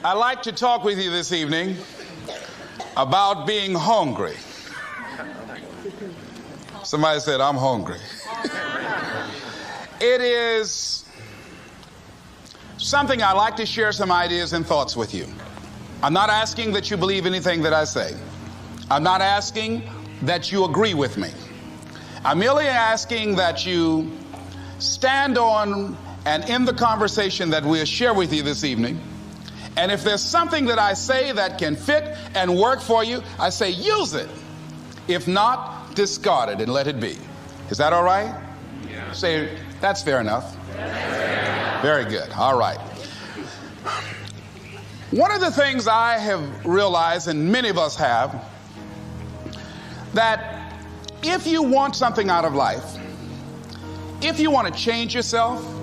I'd like to talk with you this evening about being hungry. Somebody said, I'm hungry. It is something I'd like to share some ideas and thoughts with you. I'm not asking that you believe anything that I say. I'm not asking that you agree with me. I'm merely asking that you stand on and in the conversation that we'll share with you this evening. And if there's something that I say that can fit and work for you, I say use it. If not, discard it and let it be. Is that all right? Yeah. Say, that's fair enough. Very good. All right. One of the things I have realized, and many of us have, that if you want something out of life, if you want to change yourself,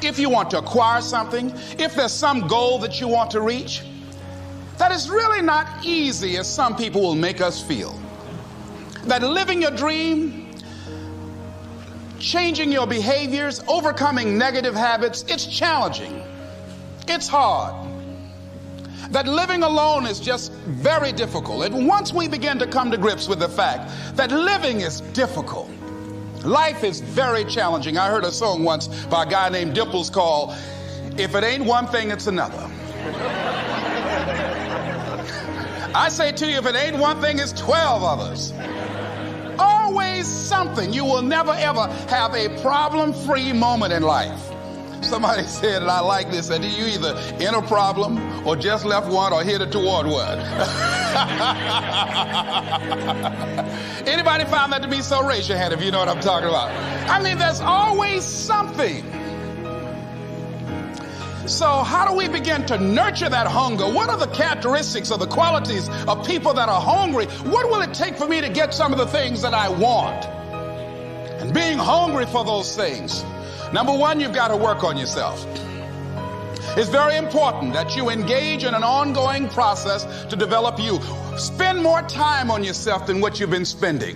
if you want to acquire something, if there's some goal that you want to reach, that is really not easy as some people will make us feel. That living your dream, changing your behaviors, overcoming negative habits, it's challenging. It's hard. That living alone is just very difficult. And once we begin to come to grips with the fact that living is difficult, life is very challenging. I heard a song once by a guy named Dimples called, If It Ain't One Thing, It's Another. I say to you, if it ain't one thing, it's 12 others. Always something. You will never ever have a problem-free moment in life. Somebody said, and I like this, that you either in a problem or just left one or headed toward one. Anybody found that to be so? Raise your hand if you know what I'm talking about. I mean, there's always something. So how do we begin to nurture that hunger? What are the characteristics or the qualities of people that are hungry? What will it take for me to get some of the things that I want? And being hungry for those things. Number one, you've got to work on yourself. It's very important that you engage in an ongoing process to develop you. Spend more time on yourself than what you've been spending.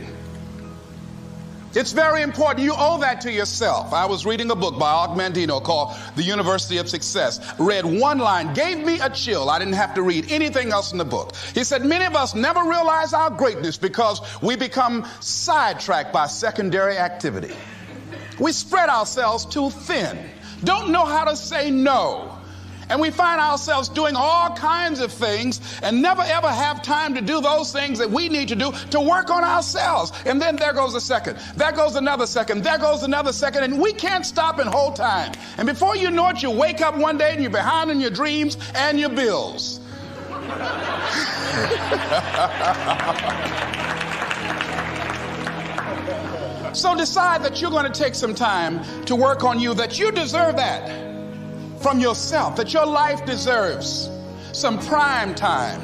It's very important. You owe that to yourself. I was reading a book by Og Mandino called The University of Success. Read one line, gave me a chill. I didn't have to read anything else in the book. He said, many of us never realize our greatness because we become sidetracked by secondary activity. We spread ourselves too thin, don't know how to say no. And we find ourselves doing all kinds of things and never ever have time to do those things that we need to do to work on ourselves. And then there goes a second, there goes another second, there goes another second, and we can't stop and hold time. And before you know it, you wake up one day and you're behind on your dreams and your bills. So decide that you're going to take some time to work on you, that you deserve that from yourself, that your life deserves some prime time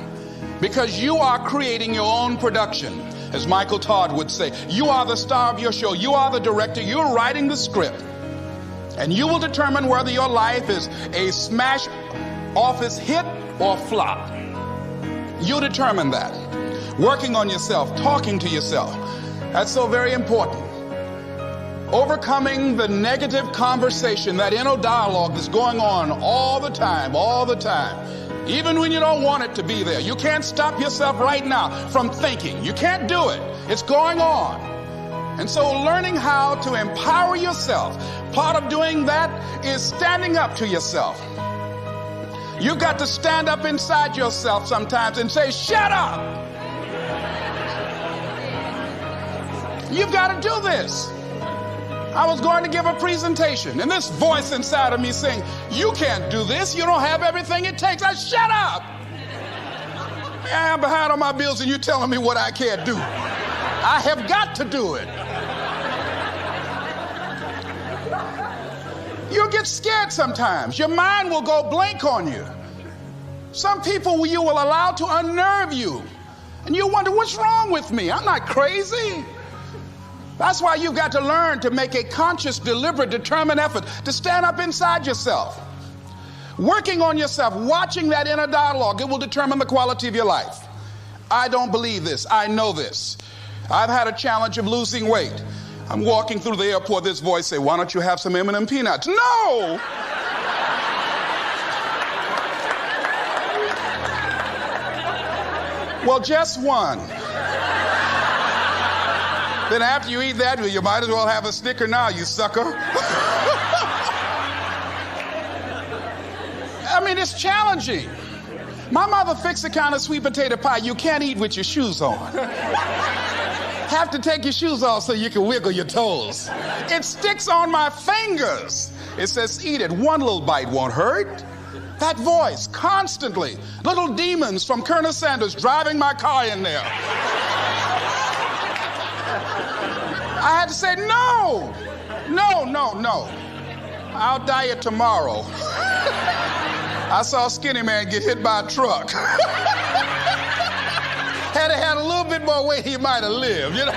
because you are creating your own production. As Michael Todd would say, you are the star of your show. You are the director. You're writing the script. And you will determine whether your life is a smash office hit or flop. You'll determine that. Working on yourself, talking to yourself. That's so very important. Overcoming the negative conversation, that inner dialogue that's going on all the time, even when you don't want it to be there. You can't stop yourself right now from thinking. You can't do it. It's going on. And so learning how to empower yourself, part of doing that is standing up to yourself. You've got to stand up inside yourself sometimes and say, shut up. You've got to do this. I was going to give a presentation, and this voice inside of me saying, you can't do this. You don't have everything it takes. I shut up. I'm behind on my bills, and you're telling me what I can't do. I have got to do it. You'll get scared sometimes. Your mind will go blank on you. Some people you will allow to unnerve you, and you wonder, what's wrong with me? I'm not crazy. That's why you've got to learn to make a conscious, deliberate, determined effort to stand up inside yourself. Working on yourself, watching that inner dialogue, it will determine the quality of your life. I don't believe this. I know this. I've had a challenge of losing weight. I'm walking through the airport, this voice say, why don't you have some M&M peanuts? No! Well, just one. Then after you eat that, you might as well have a Snicker now, you sucker. I mean, it's challenging. My mother fixed the kind of sweet potato pie you can't eat with your shoes on. Have to take your shoes off so you can wiggle your toes. It sticks on my fingers. It says, eat it. One little bite won't hurt. That voice, constantly. Little demons from Colonel Sanders driving my car in there. I had to say, no. I'll diet tomorrow. I saw a skinny man get hit by a truck. Had he had a little bit more weight, he might have lived, you know.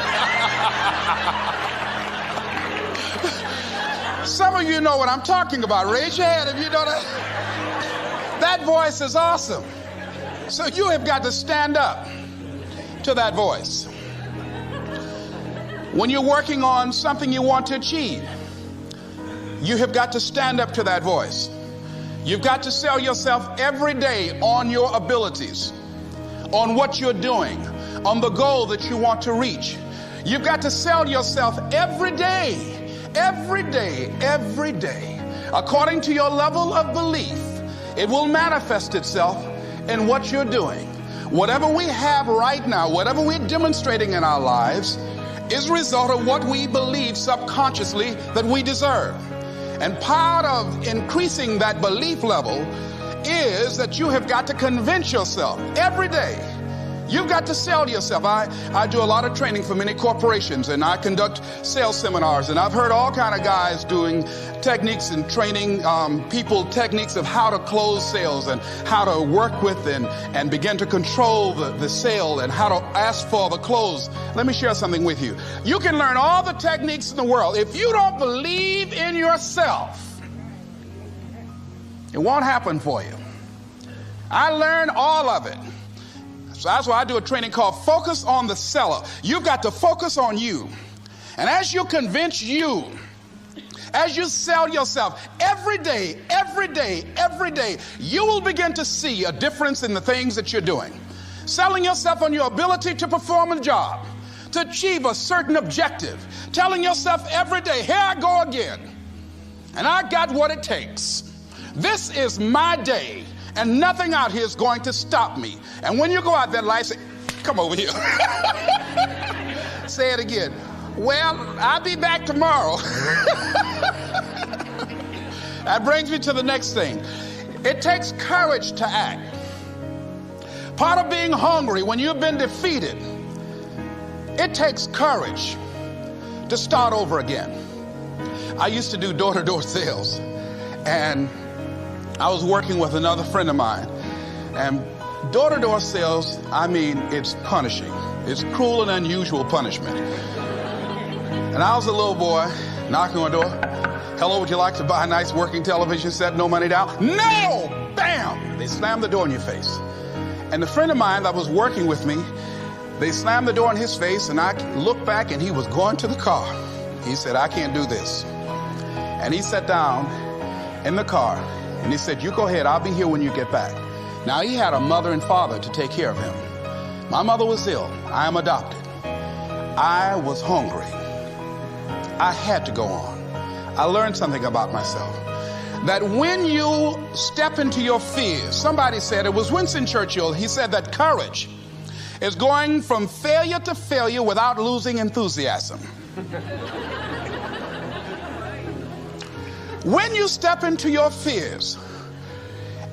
Some of you know what I'm talking about. Raise your hand if you know that. That voice is awesome. So you have got to stand up to that voice. When you're working on something you want to achieve, you have got to stand up to that voice. You've got to sell yourself every day on your abilities, on what you're doing, on the goal that you want to reach. You've got to sell yourself every day, according to your level of belief. It will manifest itself in what you're doing. Whatever we have right now, whatever we're demonstrating in our lives, is a result of what we believe subconsciously that we deserve. And part of increasing that belief level is that you have got to convince yourself every day. You've got to sell yourself. I do a lot of training for many corporations, and I conduct sales seminars, and I've heard all kind of guys doing techniques and training people techniques of how to close sales and how to work with and begin to control the sale and how to ask for the close. Let me share something with you. You can learn all the techniques in the world. If you don't believe in yourself, it won't happen for you. I learned all of it. So that's why I do a training called Focus on the Seller. You've got to focus on you. And as you convince you, as you sell yourself every day, you will begin to see a difference in the things that you're doing. Selling yourself on your ability to perform a job, to achieve a certain objective. Telling yourself every day, here I go again. And I got what it takes. This is my day. And nothing out here is going to stop me. And when you go out there in life, say, come over here. Say it again. Well, I'll be back tomorrow. That brings me to the next thing. It takes courage to act. Part of being hungry when you've been defeated, it takes courage to start over again. I used to do door-to-door sales, and I was working with another friend of mine, and door-to-door sales, I mean, it's punishing. It's cruel and unusual punishment. And I was a little boy knocking on the door. Hello, would you like to buy a nice working television set? No money down? No! Bam! They slammed the door in your face. And the friend of mine that was working with me, they slammed the door in his face, and I looked back, and he was going to the car. He said, I can't do this. And he sat down in the car, and he said, you go ahead, I'll be here when you get back. Now, he had a mother and father to take care of him. My mother was ill. I am adopted. I was hungry. I had to go on. I learned something about myself. That when you step into your fears, somebody said, it was Winston Churchill, he said that courage is going from failure to failure without losing enthusiasm. When you step into your fears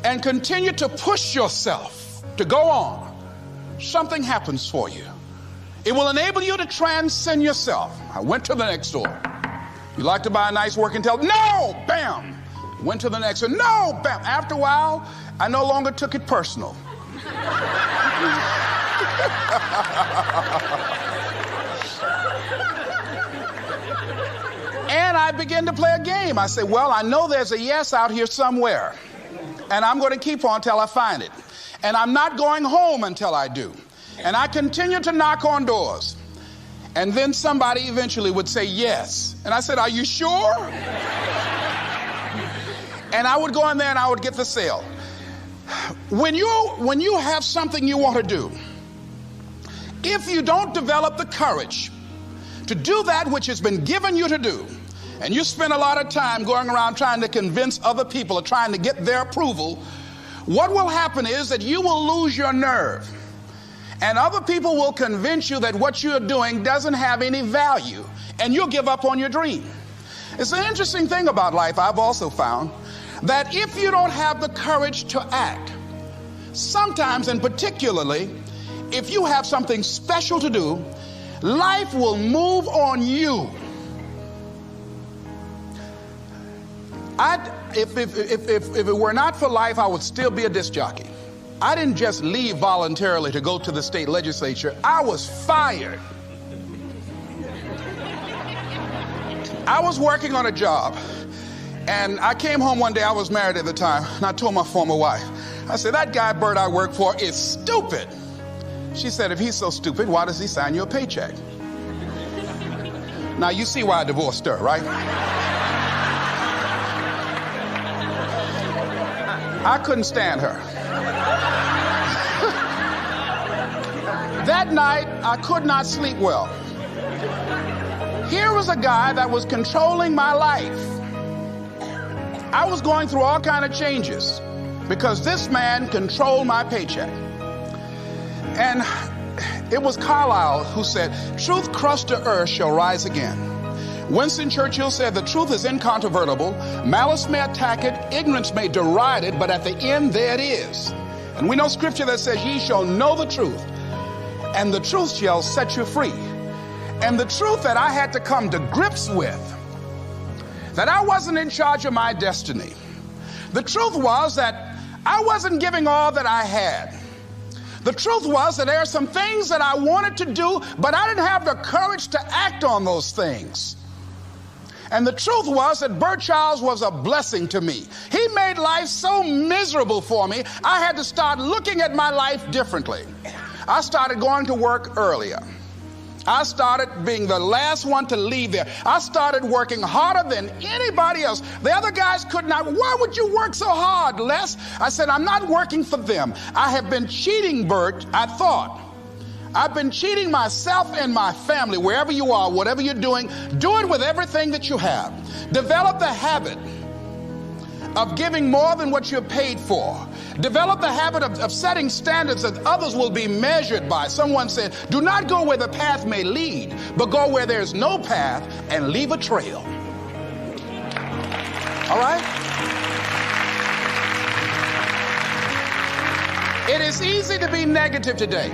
and continue to push yourself to go on, something happens for you. It will enable you to transcend yourself. I went to the next door. You like to buy a nice working television? No! Bam! Went to the next one. No! Bam! After a while, I no longer took it personal. And I began to play a game. I said, well, I know there's a yes out here somewhere, and I'm going to keep on till I find it. And I'm not going home until I do. And I continue to knock on doors. And then somebody eventually would say yes. And I said, are you sure? And I would go in there and I would get the sale. When you have something you want to do, if you don't develop the courage to do that which has been given you to do, and you spend a lot of time going around trying to convince other people or trying to get their approval, what will happen is that you will lose your nerve. And other people will convince you that what you're doing doesn't have any value, and you'll give up on your dream. It's an interesting thing about life, I've also found, that if you don't have the courage to act, sometimes and particularly if you have something special to do, life will move on you. If it were not for life, I would still be a disc jockey. I didn't just leave voluntarily to go to the state legislature. I was fired. I was working on a job, and I came home one day. I was married at the time, and I told my former wife, I said, that guy Bert I work for is stupid. She said, if he's so stupid, why does he sign you a paycheck? Now you see why I divorced her, right? I couldn't stand her. That night, I could not sleep well. Here was a guy that was controlling my life. I was going through all kinds of changes because this man controlled my paycheck. And it was Carlyle who said, truth crushed to earth shall rise again. Winston Churchill said, the truth is incontrovertible. Malice may attack it, ignorance may deride it, but at the end there it is. And we know scripture that says, ye shall know the truth, and the truth shall set you free. And the truth that I had to come to grips with, that I wasn't in charge of my destiny. The truth was that I wasn't giving all that I had. The truth was that there are some things that I wanted to do, but I didn't have the courage to act on those things. And the truth was that Bert Childs was a blessing to me. He made life so miserable for me, I had to start looking at my life differently. I started going to work earlier. I started being the last one to leave there. I started working harder than anybody else. The other guys could not. Why would you work so hard, Les? I said, I'm not working for them. I have been cheating, Bert, I thought. I've been cheating myself and my family. Wherever you are, whatever you're doing, do it with everything that you have. Develop the habit of giving more than what you're paid for. Develop the habit of setting standards that others will be measured by. Someone said, do not go where the path may lead, but go where there's no path and leave a trail. All right? It is easy to be negative today.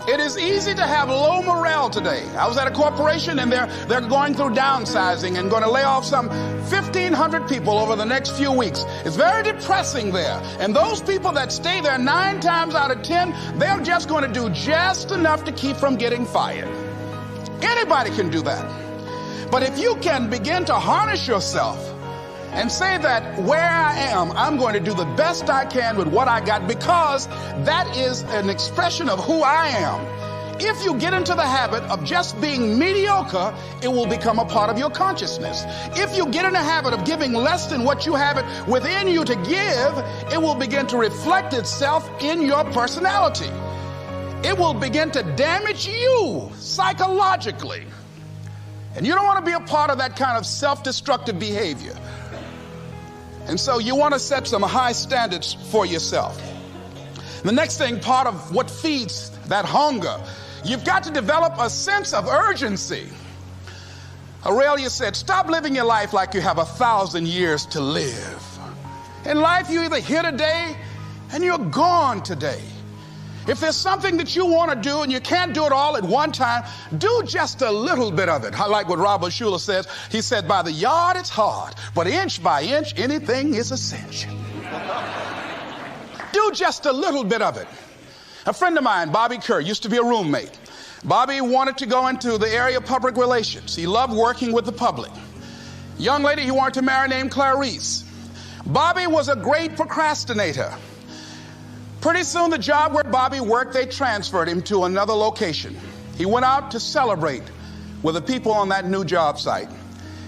It is easy to have low morale today. I was at a corporation and they're going through downsizing and going to lay off some 1,500 people over the next few weeks. It's very depressing there. And those people that stay there 9 times out of 10, they're just going to do just enough to keep from getting fired. Anybody can do that. But if you can begin to harness yourself and say that where I am, I'm going to do the best I can with what I got, because that is an expression of who I am. If you get into the habit of just being mediocre, it will become a part of your consciousness. If you get in the habit of giving less than what you have it within you to give, it will begin to reflect itself in your personality. It will begin to damage you psychologically. And you don't want to be a part of that kind of self-destructive behavior. And so you want to set some high standards for yourself. The next thing, part of what feeds that hunger, you've got to develop a sense of urgency. Aurelia said, stop living your life like you have 1,000 years to live. In life, you're either here today and you're gone today. If there's something that you want to do and you can't do it all at one time, do just a little bit of it. I like what Robert Schuller says. He said, by the yard it's hard, but inch by inch, anything is a cinch. Do just a little bit of it. A friend of mine, Bobby Kerr, used to be a roommate. Bobby wanted to go into the area of public relations. He loved working with the public. Young lady he wanted to marry named Clarice. Bobby was a great procrastinator. Pretty soon the job where Bobby worked, they transferred him to another location. He went out to celebrate with the people on that new job site.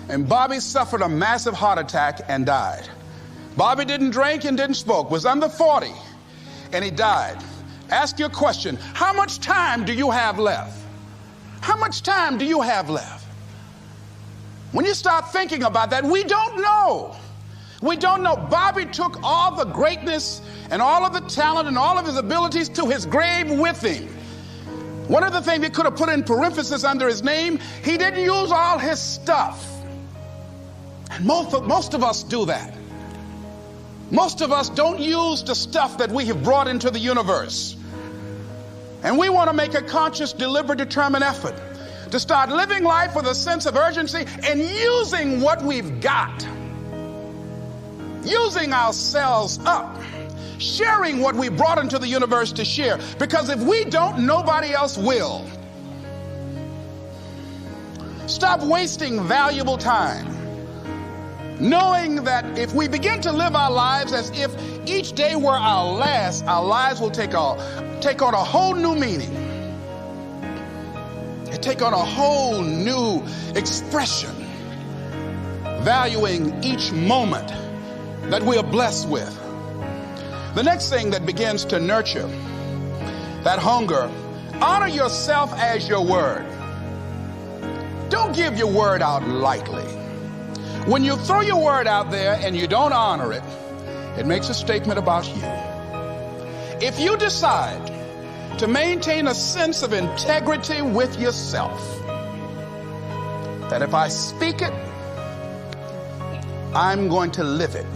And Bobby suffered a massive heart attack and died. Bobby didn't drink and didn't smoke, was under 40, and he died. Ask your question. How much time do you have left? How much time do you have left? When you start thinking about that, we don't know. We don't know. Bobby took all the greatness and all of the talent and all of his abilities to his grave with him. One of the things he could have put in parentheses under his name, he didn't use all his stuff. And most of us do that. Most of us don't use the stuff that we have brought into the universe. And we want to make a conscious, deliberate, determined effort to start living life with a sense of urgency and using what we've got. Using ourselves up. Sharing what we brought into the universe to share. Because if we don't, nobody else will. Stop wasting valuable time. Knowing that if we begin to live our lives as if each day were our last, our lives will take on a whole new meaning. It take on a whole new expression, valuing each moment that we are blessed with. The next thing that begins to nurture that hunger, honor yourself as your word. Don't give your word out lightly. When you throw your word out there and you don't honor it, it makes a statement about you. If you decide to maintain a sense of integrity with yourself, that if I speak it, I'm going to live it.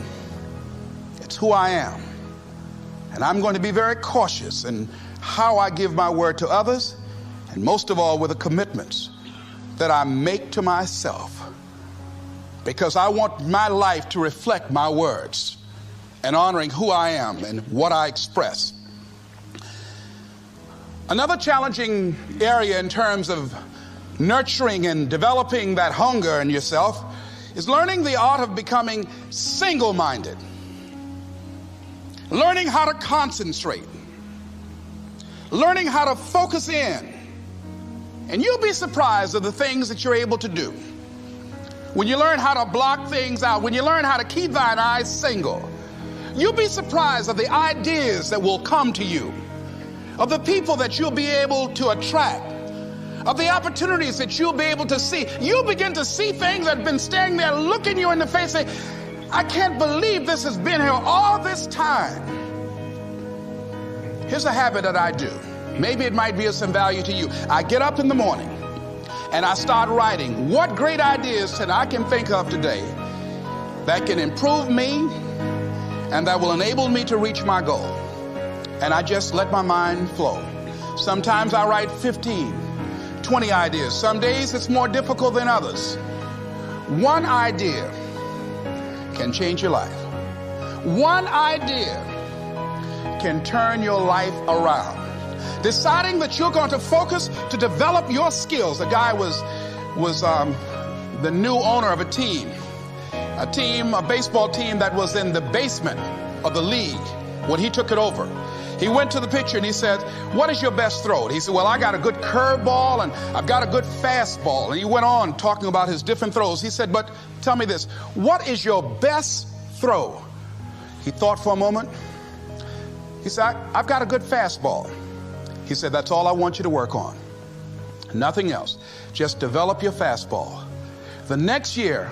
It's who I am. And I'm going to be very cautious in how I give my word to others, and most of all with the commitments that I make to myself. Because I want my life to reflect my words and honoring who I am and what I express. Another challenging area in terms of nurturing and developing that hunger in yourself is learning the art of becoming single-minded. Learning how to concentrate. Learning how to focus in. And you'll be surprised at the things that you're able to do. When you learn how to block things out, when you learn how to keep thine eyes single, you'll be surprised at the ideas that will come to you, of the people that you'll be able to attract, of the opportunities that you'll be able to see. You'll begin to see things that have been standing there looking you in the face saying, I can't believe this has been here all this time. Here's a habit that I do. Maybe it might be of some value to you. I get up in the morning and I start writing what great ideas that I can think of today that can improve me and that will enable me to reach my goal. And I just let my mind flow. Sometimes I write 15, 20 ideas. Some days it's more difficult than others. One idea can change your life. One idea can turn your life around. Deciding that you're going to focus to develop your skills. A guy was the new owner of a baseball team that was in the basement of the league when he took it over. He went to the pitcher and he said, what is your best throw? He said, well, I got a good curveball and I've got a good fastball. And he went on talking about his different throws. He said, but tell me this, what is your best throw? He thought for a moment. He said, I've got a good fastball. He said, that's all I want you to work on. Nothing else. Just develop your fastball. The next year,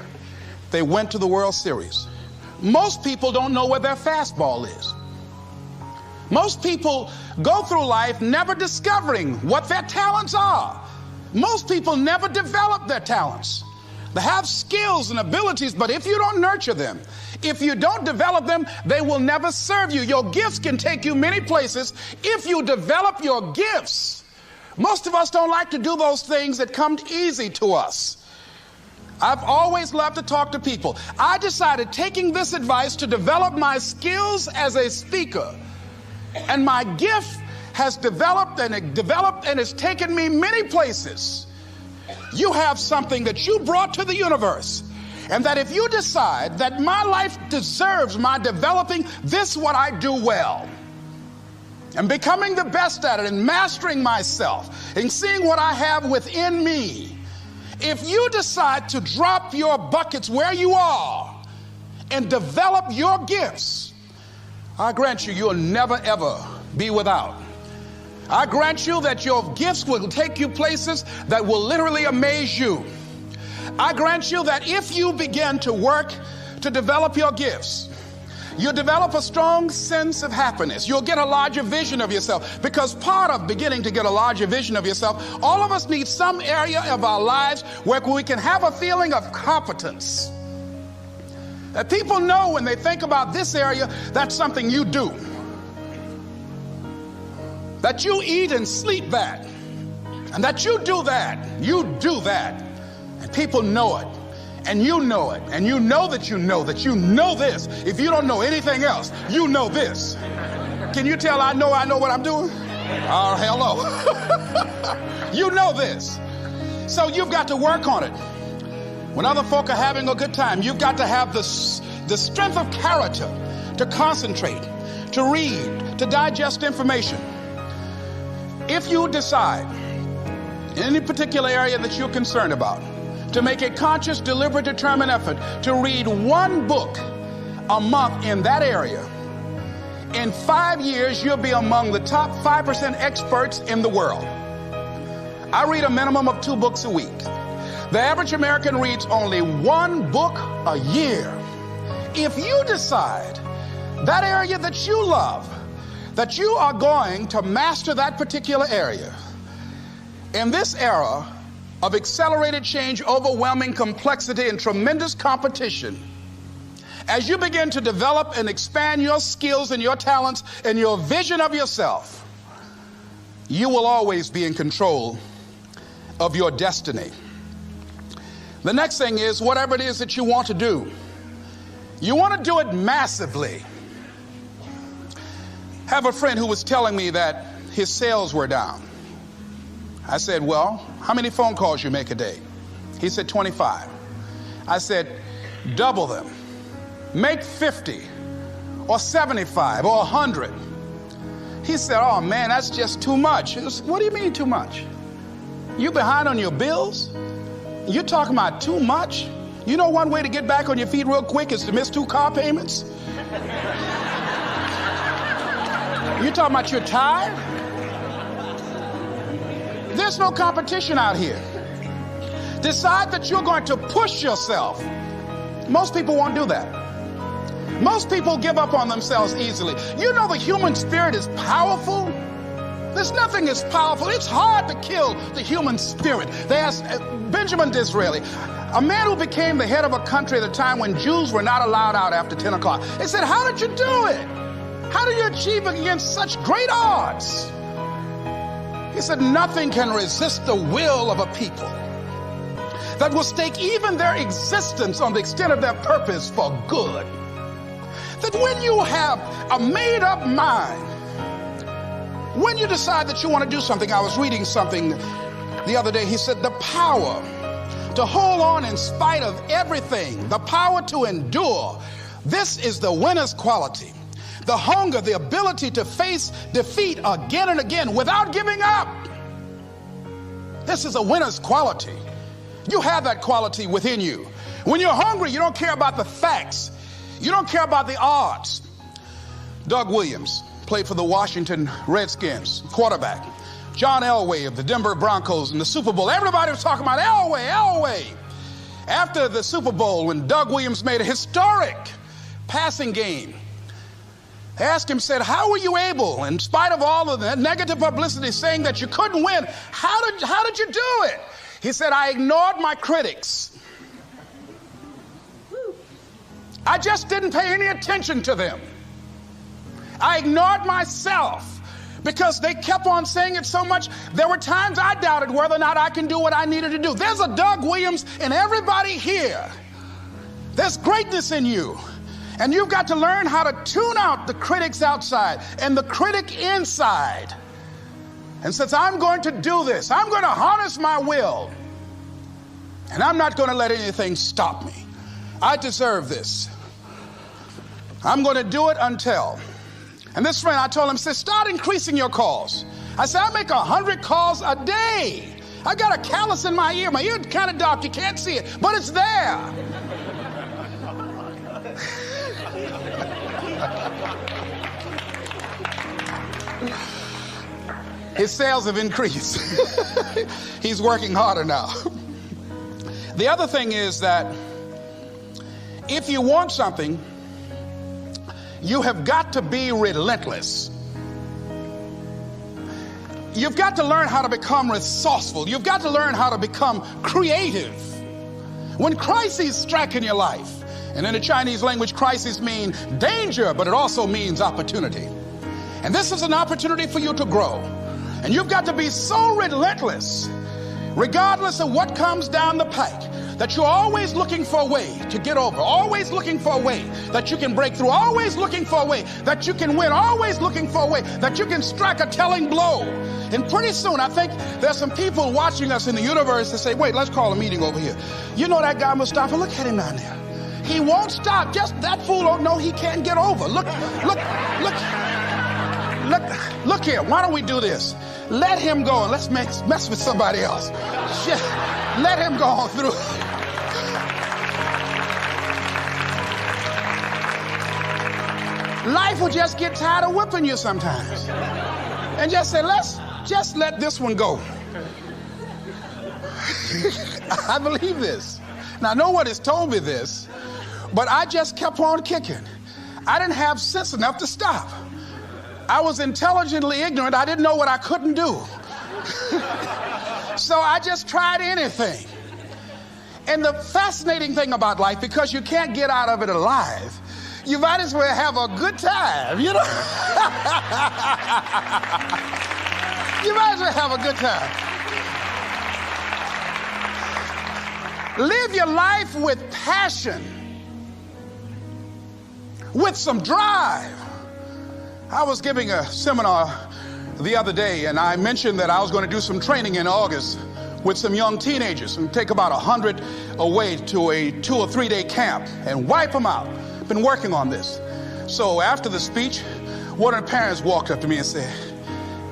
they went to the World Series. Most people don't know where their fastball is. Most people go through life never discovering what their talents are. Most people never develop their talents. They have skills and abilities, but if you don't nurture them, if you don't develop them, they will never serve you. Your gifts can take you many places if you develop your gifts. Most of us don't like to do those things that come easy to us. I've always loved to talk to people. I decided, taking this advice, to develop my skills as a speaker. And my gift has developed and it's taken me many places. You have something that you brought to the universe. And that if you decide that my life deserves my developing this, what I do well, and becoming the best at it and mastering myself and seeing what I have within me, if you decide to drop your buckets where you are and develop your gifts, I grant you, you'll never ever be without. I grant you that your gifts will take you places that will literally amaze you. I grant you that if you begin to work to develop your gifts, you'll develop a strong sense of happiness. You'll get a larger vision of yourself, because part of beginning to get a larger vision of yourself, all of us need some area of our lives where we can have a feeling of competence. That people know when they think about this area, that's something you do. That you eat and sleep that. And that you do that. You do that. And people know it. And you know it. And you know that you know this. If you don't know anything else, you know this. Can you tell I know what I'm doing? Oh, hello. You know this. So you've got to work on it. When other folk are having a good time, you've got to have the strength of character to concentrate, to read, to digest information. If you decide in any particular area that you're concerned about, to make a conscious, deliberate, determined effort to read one book a month in that area, in 5 years, you'll be among the top 5% experts in the world. I read a minimum of 2 books a week. The average American reads only 1 book a year. If you decide that area that you love, that you are going to master that particular area, in this era of accelerated change, overwhelming complexity, and tremendous competition, as you begin to develop and expand your skills and your talents and your vision of yourself, you will always be in control of your destiny. The next thing is, whatever it is that you want to do, you want to do it massively. I have a friend who was telling me that his sales were down. I said, well, how many phone calls you make a day? He said, 25. I said, double them. Make 50 or 75 or 100. He said, oh man, that's just too much. I said, what do you mean too much? You behind on your bills? You're talking about too much? You know one way to get back on your feet real quick is to miss 2 car payments? You talking about you're tired? There's no competition out here. Decide that you're going to push yourself. Most people won't do that. Most people give up on themselves easily. You know the human spirit is powerful. There's nothing as powerful. It's hard to kill the human spirit. They asked Benjamin Disraeli, a man who became the head of a country at a time when Jews were not allowed out after 10 o'clock. They said, how did you do it? How do you achieve it against such great odds? He said, nothing can resist the will of a people that will stake even their existence on the extent of their purpose for good. That when you have a made-up mind, when you decide that you want to do something, I was reading something the other day, he said, the power to hold on in spite of everything, the power to endure, this is the winner's quality. The hunger, the ability to face defeat again and again without giving up. This is a winner's quality. You have that quality within you. When you're hungry, you don't care about the facts. You don't care about the odds. Doug Williams played for the Washington Redskins, quarterback. John Elway of the Denver Broncos in the Super Bowl. Everybody was talking about Elway. After the Super Bowl, when Doug Williams made a historic passing game, they asked him, said, how were you able, in spite of all of the negative publicity saying that you couldn't win, how did you do it? He said, I ignored my critics. I just didn't pay any attention to them. I ignored myself because they kept on saying it so much. There were times I doubted whether or not I can do what I needed to do. There's a Doug Williams in everybody here. There's greatness in you. And you've got to learn how to tune out the critics outside and the critic inside. And since I'm going to do this, I'm going to harness my will. And I'm not going to let anything stop me. I deserve this. I'm going to do it until. And this friend, I told him, said, start increasing your calls. I said, I make 100 calls a day. I got a callus in my ear. My ear kind of dark. You can't see it, but it's there. His sales have increased. He's working harder now. The other thing is that if you want something, you have got to be relentless. You've got to learn how to become resourceful. You've got to learn how to become creative. When crises strike in your life, and in the Chinese language, crises mean danger, but it also means opportunity. And this is an opportunity for you to grow. And you've got to be so relentless, regardless of what comes down the pike, that you're always looking for a way to get over, always looking for a way that you can break through, always looking for a way that you can win, always looking for a way that you can strike a telling blow. And pretty soon, I think there's some people watching us in the universe that say, wait, let's call a meeting over here. You know that guy Mustafa? Look at him down there. He won't stop. Just that fool don't know he can't get over. Look here. Why don't we do this? Let him go and let's mess with somebody else. Let him go on through. Life will just get tired of whipping you sometimes. And just say, let's just let this one go. I believe this. Now, no one has told me this, but I just kept on kicking. I didn't have sense enough to stop. I was intelligently ignorant. I didn't know what I couldn't do. So I just tried anything. And the fascinating thing about life, because you can't get out of it alive, you might as well have a good time, you know? You might as well have a good time. Live your life with passion, with some drive. I was giving a seminar the other day, and I mentioned that I was going to do some training in August with some young teenagers and take about 100 away to a 2 or 3 day camp and wipe them out. Been working on this. So after the speech, one of the parents walked up to me and said,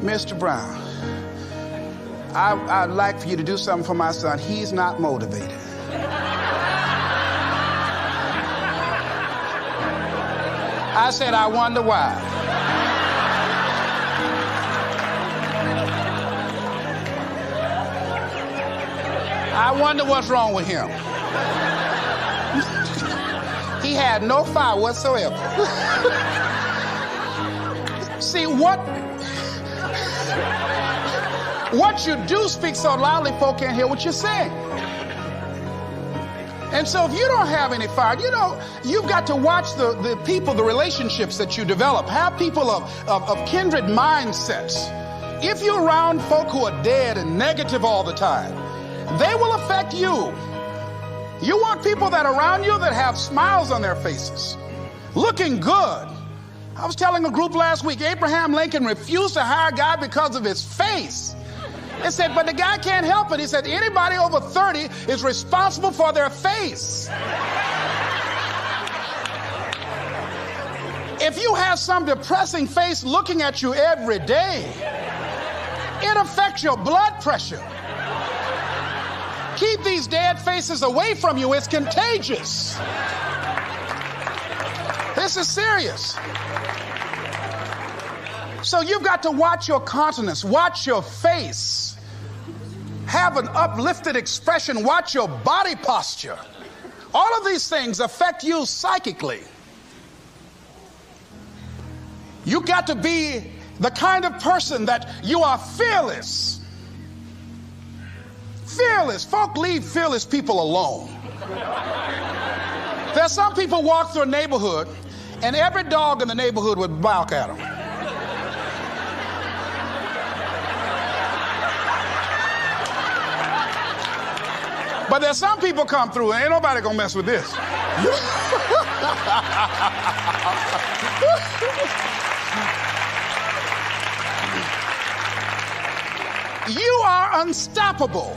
Mr. Brown, I'd like for you to do something for my son. He's not motivated. I said, I wonder why. I wonder what's wrong with him. He had no fire whatsoever. See, what you do speak so loudly, folk can't hear what you're saying. And so if you don't have any fire, you know, you've got to watch the people, the relationships that you develop. Have people of kindred mindsets. If you're around folk who are dead and negative all the time, they will affect you. You want people that are around you that have smiles on their faces, looking good. I was telling a group last week, Abraham Lincoln refused to hire a guy because of his face. They said, but the guy can't help it. He said, anybody over 30 is responsible for their face. If you have some depressing face looking at you every day, it affects your blood pressure. Keep these dead faces away from you. It's contagious. This is serious. So you've got to watch your countenance, watch your face, have an uplifted expression, watch your body posture. All of these things affect you psychically. You've got to be the kind of person that you are fearless. Fearless. Folk leave fearless people alone. There's some people walk through a neighborhood and every dog in the neighborhood would bark at them. But there's some people come through and ain't nobody gonna mess with this. You are unstoppable.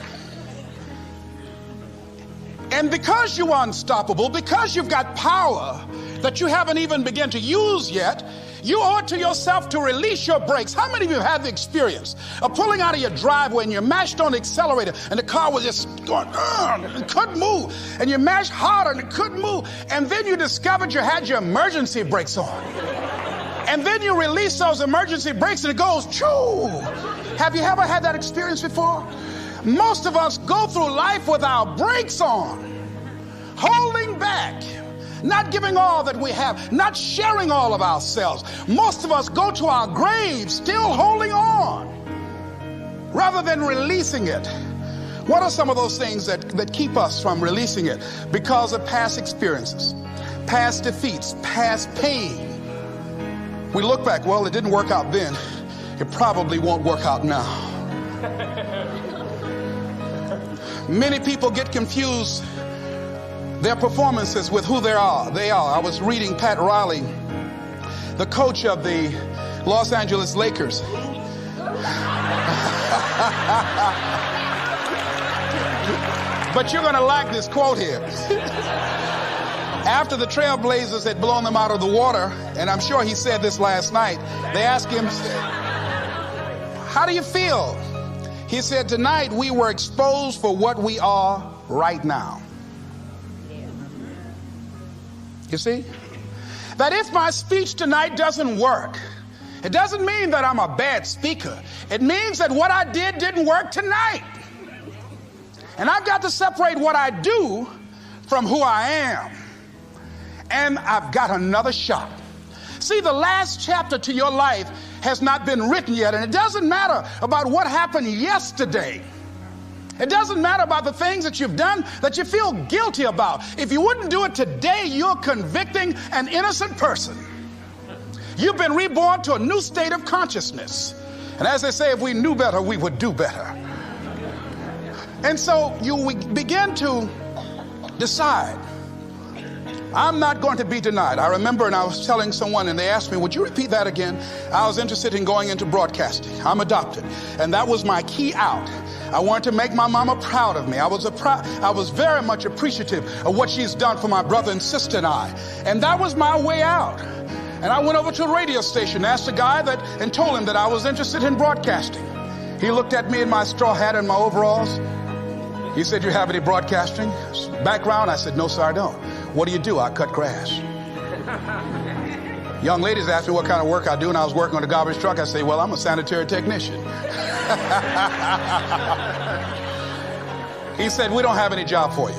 And because you are unstoppable, because you've got power that you haven't even begun to use yet, you owe it to yourself to release your brakes. How many of you have the experience of pulling out of your driveway and you mashed on the accelerator and the car was just going, it couldn't move, and you mashed harder and it couldn't move, and then you discovered you had your emergency brakes on. And then you release those emergency brakes and it goes, choo. Have you ever had that experience before? Most of us go through life with our brakes on, holding back, not giving all that we have, not sharing all of ourselves. Most of us go to our graves still holding on rather than releasing it. What are some of those things that keep us from releasing it? Because of past experiences, past defeats, past pain. We look back, well, it didn't work out then. It probably won't work out now. Many people get confused their performances with who they are. I was reading Pat Riley, the coach of the Los Angeles Lakers. But you're going to like this quote here. After the Trailblazers had blown them out of the water, and I'm sure he said this last night, they asked him, how do you feel? He said, tonight we were exposed for what we are right now. You see? That if my speech tonight doesn't work, it doesn't mean that I'm a bad speaker. It means that what I did didn't work tonight. And I've got to separate what I do from who I am. And I've got another shot. See, the last chapter to your life has not been written yet, and it doesn't matter about what happened yesterday. It doesn't matter about the things that you've done that you feel guilty about. If you wouldn't do it today, you're convicting an innocent person. You've been reborn to a new state of consciousness. And as they say, if we knew better, we would do better. And so you begin to decide, I'm not going to be denied. I remember, and I was telling someone, and they asked me, would you repeat that again? I was interested in going into broadcasting. I'm adopted, and that was my key out. I wanted to make my mama proud of me. I was very much appreciative of what she's done for my brother and sister and I. And that was my way out. And I went over to a radio station, asked a guy and told him that I was interested in broadcasting. He looked at me in my straw hat and my overalls. He said, you have any broadcasting background? I said, no, sir, I don't. What do you do? I cut grass. Young ladies asked me what kind of work I do, and I was working on a garbage truck. I say, well, I'm a sanitary technician. He said, we don't have any job for you.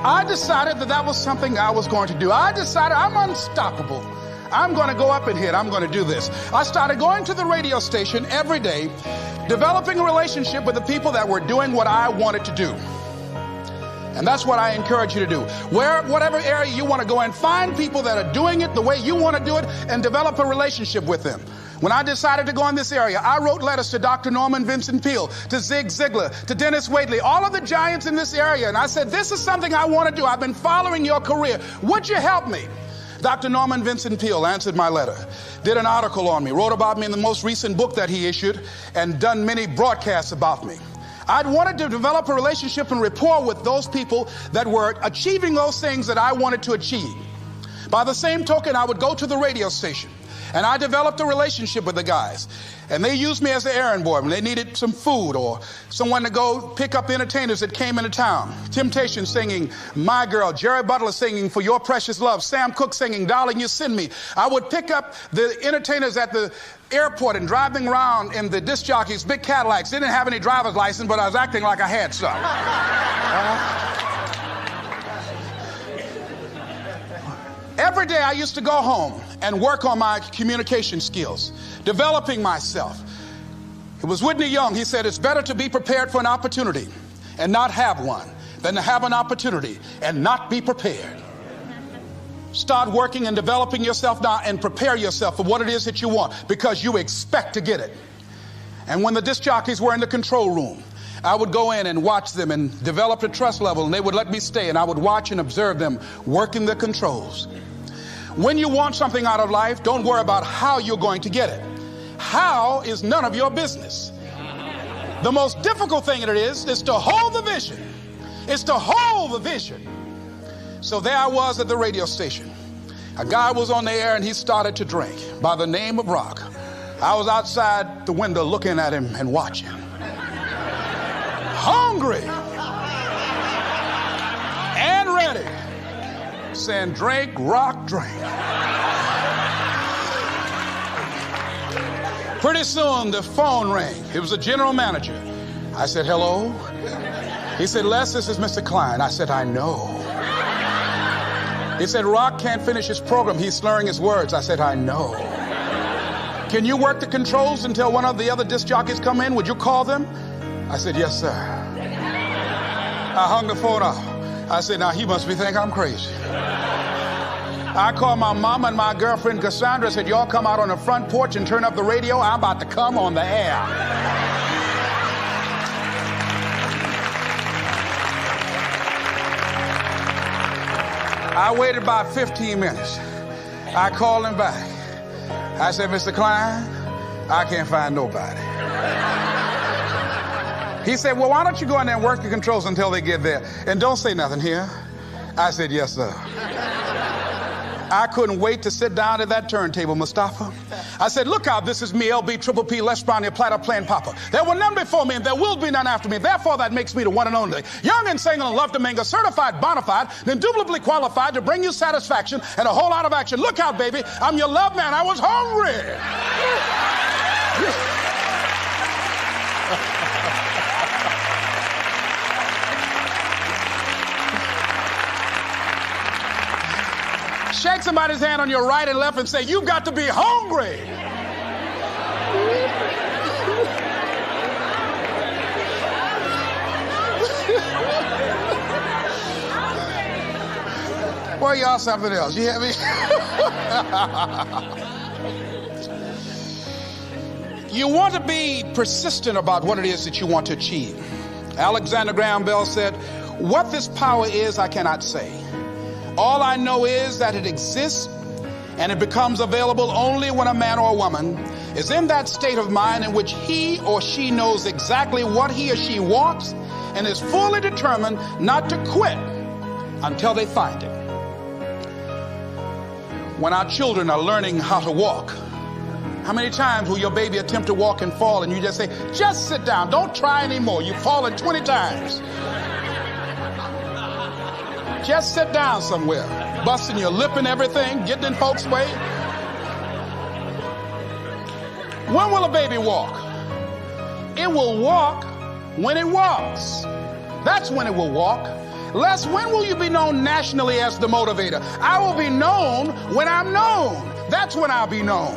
I decided that was something I was going to do. I decided I'm unstoppable. I'm going to go up in here. I'm going to do this. I started going to the radio station every day, developing a relationship with the people that were doing what I wanted to do. And that's what I encourage you to do. Whatever area you want to go in, find people that are doing it the way you want to do it and develop a relationship with them. When I decided to go in this area, I wrote letters to Dr. Norman Vincent Peale, to Zig Ziglar, to Dennis Waitley, all of the giants in this area. And I said, this is something I want to do. I've been following your career. Would you help me? Dr. Norman Vincent Peale answered my letter, did an article on me, wrote about me in the most recent book that he issued, and done many broadcasts about me. I'd wanted to develop a relationship and rapport with those people that were achieving those things that I wanted to achieve. By the same token, I would go to the radio station, and I developed a relationship with the guys. And they used me as the errand boy when they needed some food or someone to go pick up entertainers that came into town. Temptation singing My Girl, Jerry Butler singing For Your Precious Love, Sam Cooke singing Darling You Send Me. I would pick up the entertainers at the airport and driving around in the disc jockeys, big Cadillacs. They didn't have any driver's license, but I was acting like I had some. Every day I used to go home and work on my communication skills, developing myself. It was Whitney Young. He said, it's better to be prepared for an opportunity and not have one than to have an opportunity and not be prepared. Start working and developing yourself now and prepare yourself for what it is that you want, because you expect to get it. And when the disc jockeys were in the control room, I would go in and watch them and develop a trust level, and they would let me stay, and I would watch and observe them working the controls. When you want something out of life, don't worry about how you're going to get it. How is none of your business. The most difficult thing it is to hold the vision. It's to hold the vision. So there I was at the radio station. A guy was on the air and he started to drink by the name of Rock. I was outside the window looking at him and watching. Hungry and ready, saying, drink, rock, drink. Pretty soon the phone rang. It was the general manager. I said, hello? He said, Les, this is Mr. Klein. I said, I know. He said, Rock can't finish his program. He's slurring his words. I said, I know. Can you work the controls until one of the other disc jockeys come in? Would you call them? I said, yes, sir. I hung the phone up. I said, now he must be thinking I'm crazy. I called my mama and my girlfriend Cassandra. Said, y'all come out on the front porch and turn up the radio. I'm about to come on the air. I waited about 15 minutes. I called him back. I said, Mr. Klein, I can't find nobody. He said, well, why don't you go in there and work the controls until they get there? And don't say nothing here. I said, yes, sir. I couldn't wait to sit down at that turntable, Mustafa. I said, look out, this is me, LB, Triple P, Les Brown, your platter playing Papa. There were none before me, and there will be none after me. Therefore, that makes me the one and only. Young and single and love to mingle, certified, bona fide, indubitably qualified to bring you satisfaction and a whole lot of action. Look out, baby, I'm your love man. I was hungry. Shake somebody's hand on your right and left and say, you've got to be hungry. Well, y'all something else. You hear me? You want to be persistent about what it is that you want to achieve. Alexander Graham Bell said, what this power is, I cannot say. All I know is that it exists, and it becomes available only when a man or a woman is in that state of mind in which he or she knows exactly what he or she wants and is fully determined not to quit until they find it. When our children are learning how to walk, how many times will your baby attempt to walk and fall and you just say, just sit down, don't try anymore, you've fallen 20 times. Just sit down somewhere, busting your lip and everything, getting in folks' way. When will a baby walk? It will walk when it walks. That's when it will walk. Les, when will you be known nationally as the motivator? I will be known when I'm known. That's when I'll be known.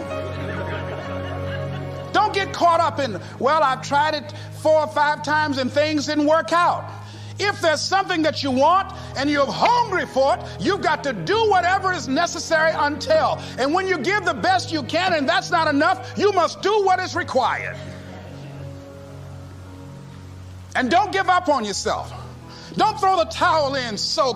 Don't get caught up in, well, I've tried it 4 or 5 times and things didn't work out. If there's something that you want and you're hungry for it, you've got to do whatever is necessary until. And when you give the best you can and that's not enough, you must do what is required. And don't give up on yourself. Don't throw the towel in so